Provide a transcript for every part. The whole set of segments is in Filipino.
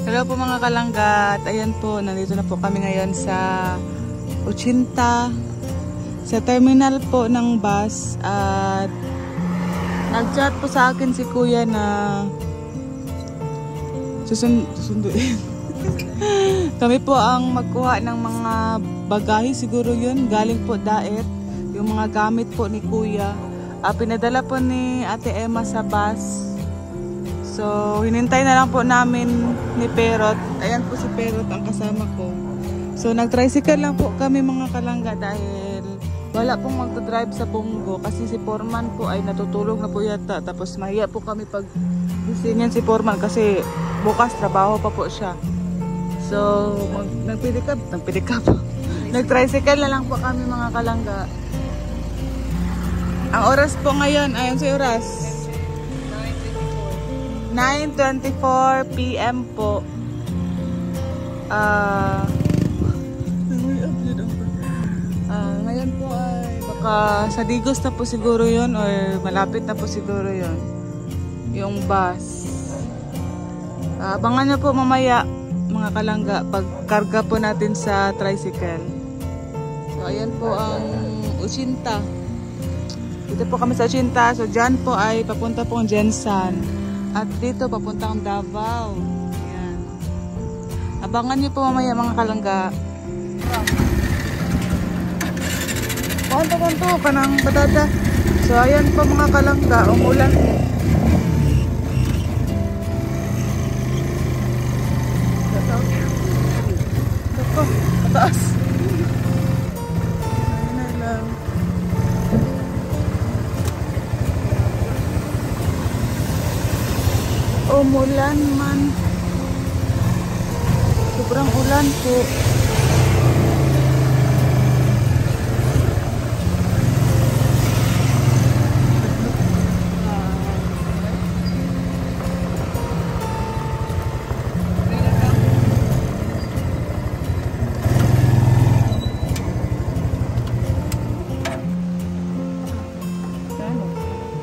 Hello po mga kalanggat. Ayan po, nandito na po kami ngayon sa 80 sa terminal po ng bus at nag-chat po sa akin si kuya na susunduin. Kami po ang magkuha ng mga bagahe siguro yun, galing po Daet, yung mga gamit po ni kuya. Pinadala po ni Ate Emma sa bus. So, hinintay na lang po namin ni Perot. Ayan po si Perot ang kasama ko. So, nag-tricycle lang po kami mga kalangga dahil wala pong magdadrive sa Bungo kasi si Foreman po ay natutulog na po yata. Tapos mahiya po kami pag gisingin si Foreman kasi bukas trabaho pa po siya. So, nag-tricycle na lang po kami mga kalangga. Ang oras po ngayon, ayan si oras. 9:24 PM po. Ngayon po ay baka sa Digos na po siguro yun or malapit na po siguro yun yung bus. Abangan nyo po mamaya mga kalangga pagkarga po natin sa tricycle. So ayan po ang 80. Dito po kami sa 80. So dyan po ay papunta pong Jensan. At dito papuntang Davao. Ayan. Abangan niyo po mamaya mga kalangga. Kanto kanang badada. So ayan po mga kalangga, umulan. Ito, mataas. Ayun lang. Umulan man. Sobrang ulan po.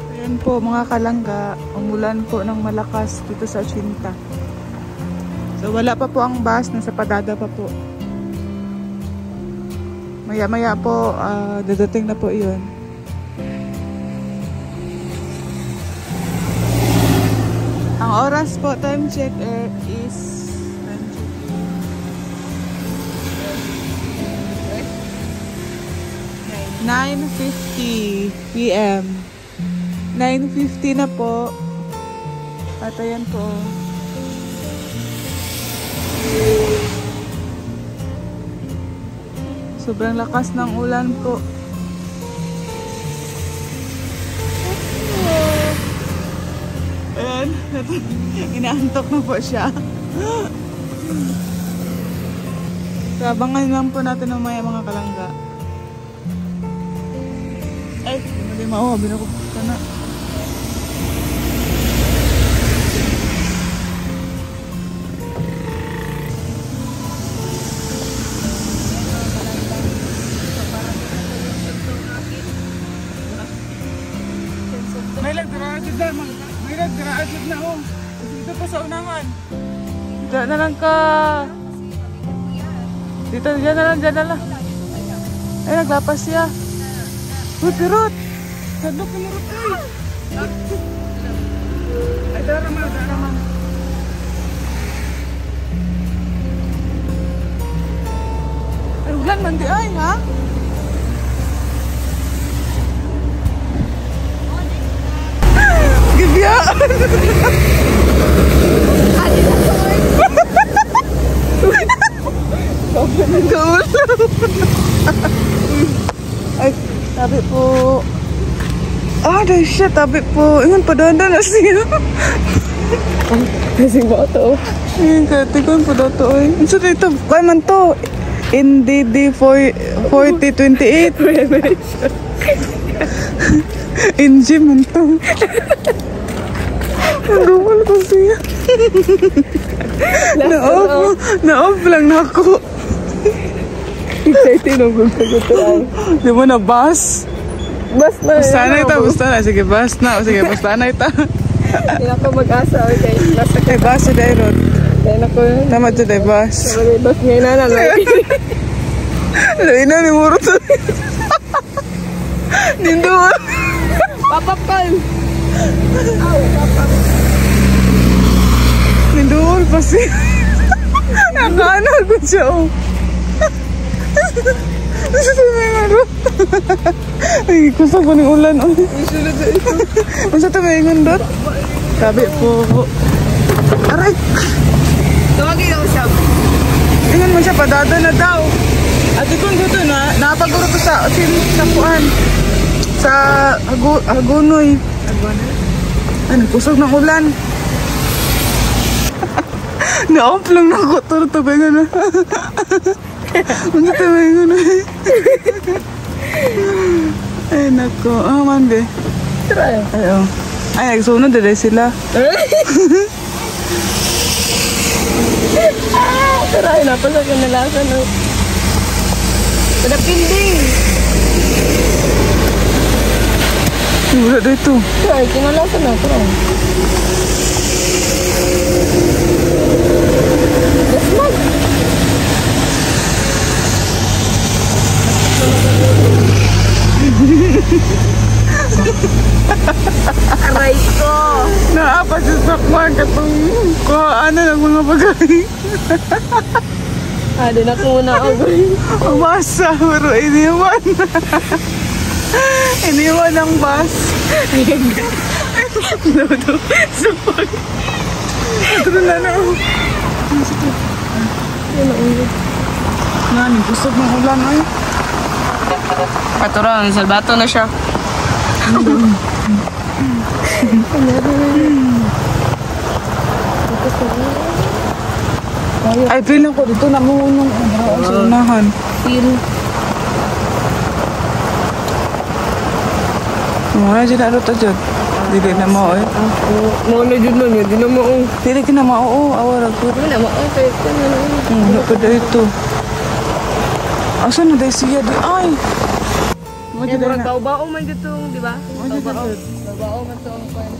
Ayan po mga kalangga, umulan po ng malakas dito sa 80. So wala pa po ang bus, nasa Padada pa po. Maya-maya po, dadating na po yun. Ang oras po, time check is 9:50 PM. 9:50 na po. At ayan po. Sobrang lakas ng ulan po. Ayan. Inaantok na po siya. So, abangan lang po natin mamaya mga kalangga. Ay, hindi mao. Binakupta na. May nagdaraagod na ako. Dito pa sa unahan. Diyan na lang ka. Dito, diyan na lang. Ay, naglapas siya. Uy, Pirot! Sadok ka marot ay! Ay, daraman. Ay, ulan man di ay, ha? Gibya! Ay, sabi po. Dahil siya, tabi po. Ingan pa doon na siya. Kasing bato. Ayun, kati ko yung pa dato. Ano dito? Kaya man to. NDD 4028. NG man to. Nagawal ko siya. Na-off lang na ako. Excited ang gusto. Di mo na bus? Bus na. Basta na ita. Sige, bus na. Sige, basta na ita. Hindi ako mag-asa. Okay, nasa Ay, bus sa Dairot. kaya na ko yun. Tama to day bus. Bas ngayon na lang. Lain na ni Muro to. Ninduan. Papapal! Aw, papap. Ninduan pa siya. Nakana ko siya oh. Ay, kusang ko ng ulan oh. Isulod sa ito. Masa ito may ingon dot? Sabi po. Aray! Tawagin ako siya. Ingon mo siya, padada na daw. At ikon dito na, napaguro to sa kuan. Sa Hagunoy. Ano, kusog ng ulan. Na-off lang na ako. Turo-tabay nga na. Masa tabay nga na. Ay, nako. Oh, man, be. Try. Ay, oh. Ay, nagsunod na sila. Try, napasag yung nalasan. Pinapinding. Wala dito. Try, kinalasan na. Try. Yes, man. Aray ko. Naapa siya sa kwan katong ano ng mga bagay. Di na ko muna ako. Umasa, pero iniwan. Iniwan ang bus. Dodo, sapag. Ito na na. Nani, kusog ng ulan ay. Katuran, salbato na siya. Ay, pilang ko dito na munong sa unahan. Feel. Muna dyan na ito dyan. Dili na mo eh. Mo na dyan nun, di na mo. Dili ka na mao, awara ko. Di na mo, kahit ka na lang. Wala pa dito. Asa na dahil siya di? Ay! Mo dyan Murag na. bao-bao man dito, di ba? Mo dyan na. Bao-bao man to ang kwan.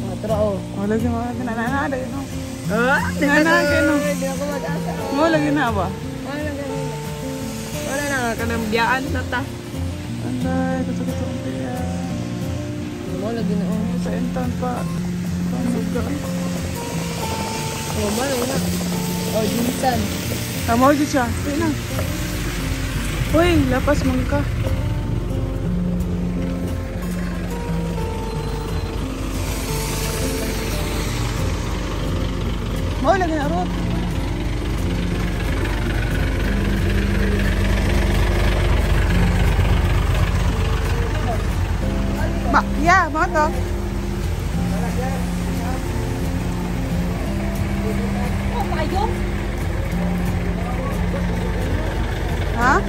Mga trao. Wala ka mga nananada yun. Di ako mag-asa. Mo lagi na ba? Wala na, kanambiyaan na ta. Anday, gusto ang tiya. Mo lagi na. Sa entan pa. Mo lagi na. O, jinsan. Tama dyan siya. Sige na. Uy, lapas man ka. Mo lagi na rot. Yeah, mga to. Ha?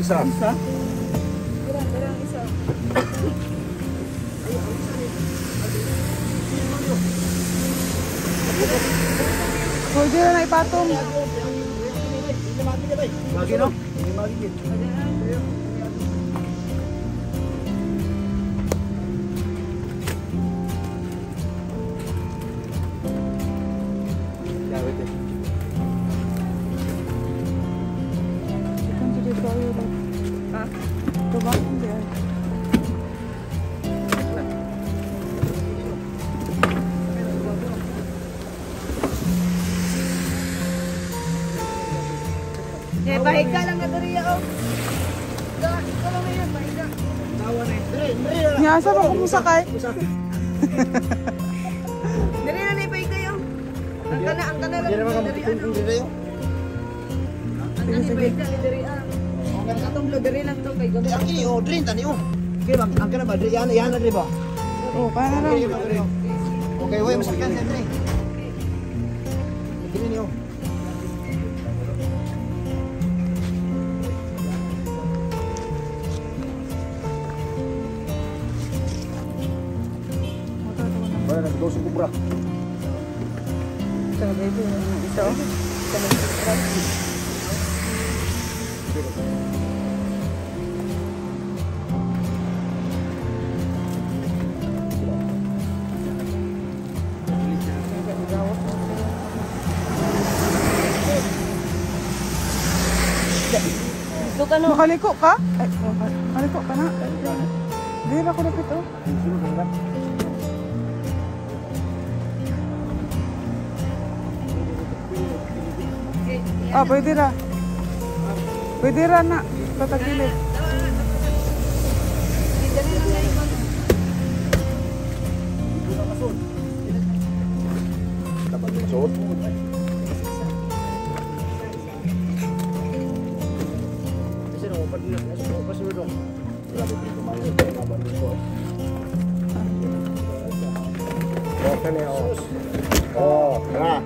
Isa. Isa? Pwede na ipatong. Lagi no? Pahiga lang na dariya, oh. Ikaw lang na yan, pahiga. Nyasa ba kung sakay? Dali na na ipahiga yun. Ang kana lang na dariya, no? Ang kana ipahiga ni dariya. Ang katong dariya lang to kay gabi. Ang ini oh, drink tani oh. Kaya ang kana ba yan na rin ba? Oh, kaya na lang. Okay, wait, masakan sa Emily. Tingin niyo. Wala na, go sa kubra. Ito, baby. Ito. Gusto ka no? Makaliko ka? Ay, makaliko ka na. Dira ko lapit oh. Ah, pwede ra. Pwede ra na. Patagilid. Dapat suot. Kasi nung upat na, nasa upas mo doon. Grabe ko kumain ng kaban ko. Okay na yun. Oh, tara.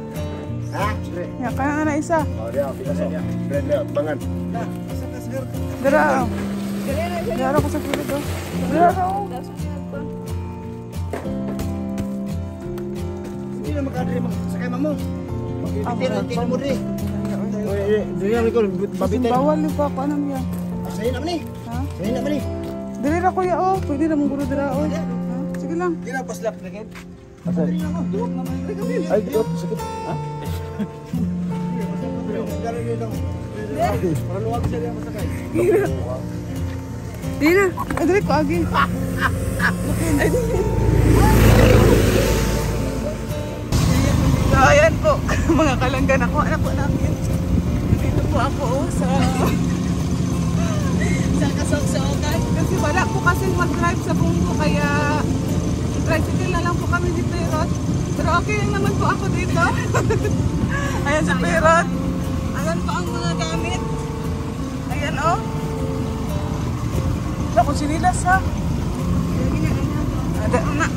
Ha? Ya, kaya na isa. Oh, diyan, pinaso. Bread layout, bangan. Dira. Dira ko sa kilid oh. Dira oh. Hindi na makadiri sakay mamo. Magbibitin mo rin. Diyan ko mabitin. Bawal yung pa ano niya. Sahin naman eh. Ha? Sahin naman eh. Dira kuya oh. Pwede na mong guro dira oh. Ha? Sige lang. Hindi na paslap na kid. Asa? Duwag naman yung ay, duwag. Sakit. Ha? Para luwag siya yung masakay. Dira. Ay, dali ko agi. Ay, dali. So, ayan po. Mga kalanggan ako. Anak po namin. Nandito po ako sa kasok-sokan. Kasi wala po kasi mag-drive sa Bungo. Kaya tricycle na lang po kami ni Perot. Pero okay lang naman po ako dito. Ayan si Perot. Ayan po ang mga gamit. Ayan oh. Wala kung sinilas ha. Ada na.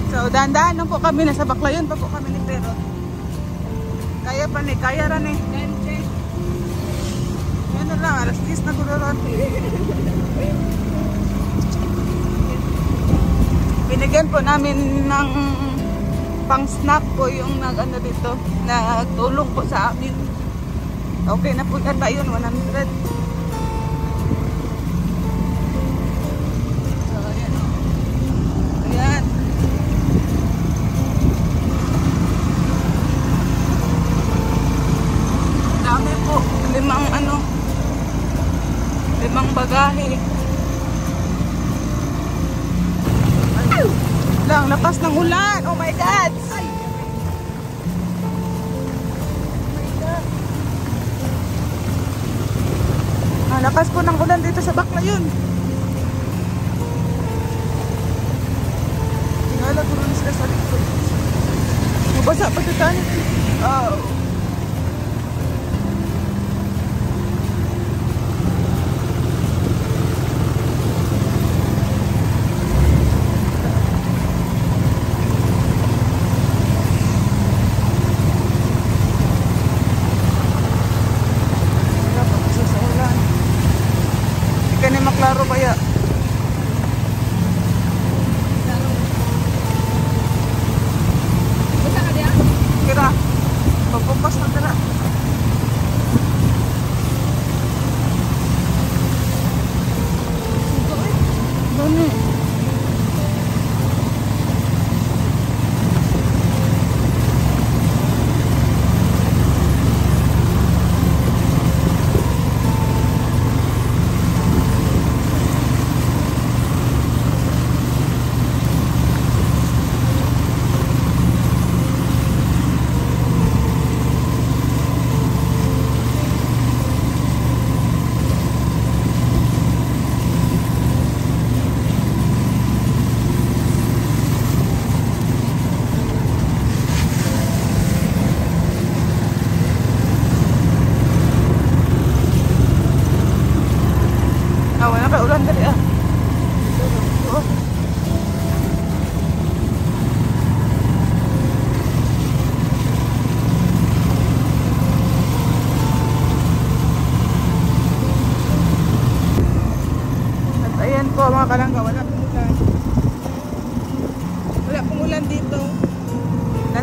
So dahan-dahan lang po kami. Nasa Baklayon pa po kami ni Perot. Kaya pa ni. Kaya rin eh. Ayan na lang. Alas 10 na gularon. Binigyan po namin ng pang-snack po yung nag-ano dito, nagtulong po sa amin. Okay na po yata yun, 100. So, ayan. Ayan. Dami po, 5 bagahe. Lang, lakas ng ulan. Oh my God! Ay! Lakas po ng ulan dito sa Baklayon. Tingala ko rin sila sa likod. Mabasa pa ito tayo. Oh. Klaro kaya. Basta ka diya? Kira. Magpumpas na tala. Gani.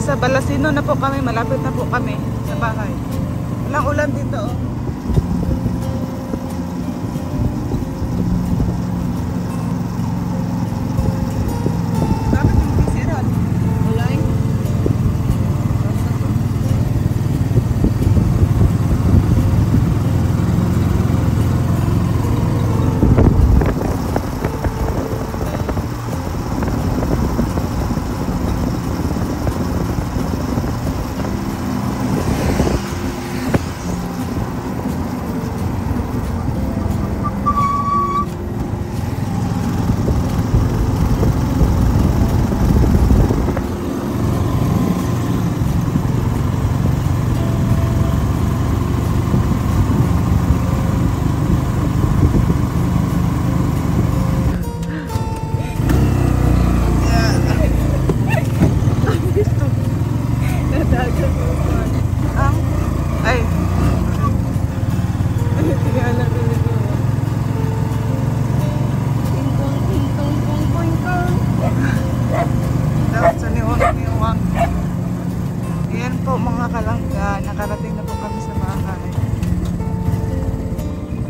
Nasa Balasino na po kami. Malapit na po kami sa bahay. Walang ulan dito oh. Bakit yung pisiran? Wala eh. Ay. Tingala ko nito. Tingkong, tingkong, tingkong, tingkong. Dapat sa niwang. Ayan po mga kalangga. Nakarating na po kami sa bahay.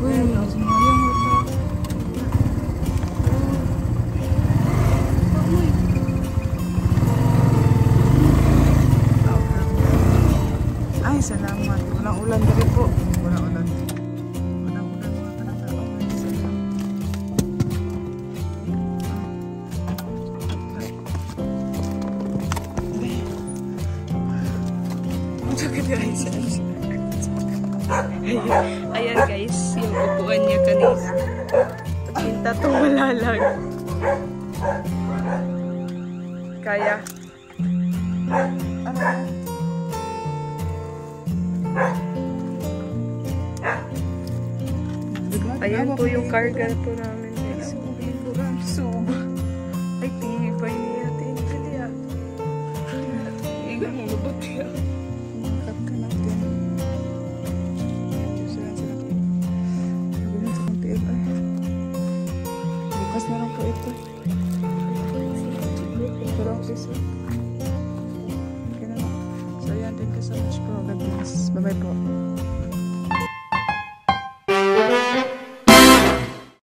Uy, sumayang ito. Ay, salamat. Walang ulan na rin po. Walang ulan. Walang ulan mga kalangga. Okay, salamat. Ayan guys, yung upuan niya kanina. Pinta to malalag. Kaya. Ayan po yung karga po namin guys. Sub. Ay, tibay niya. Tingnan niya. Iga mo lubot niya. Makap ka natin. Nagulong sa kontiil ay. Bukas na lang po ito. Pero okay sir. Okay na lang. So ayan, thank you so much po. God bless. Bye bye po.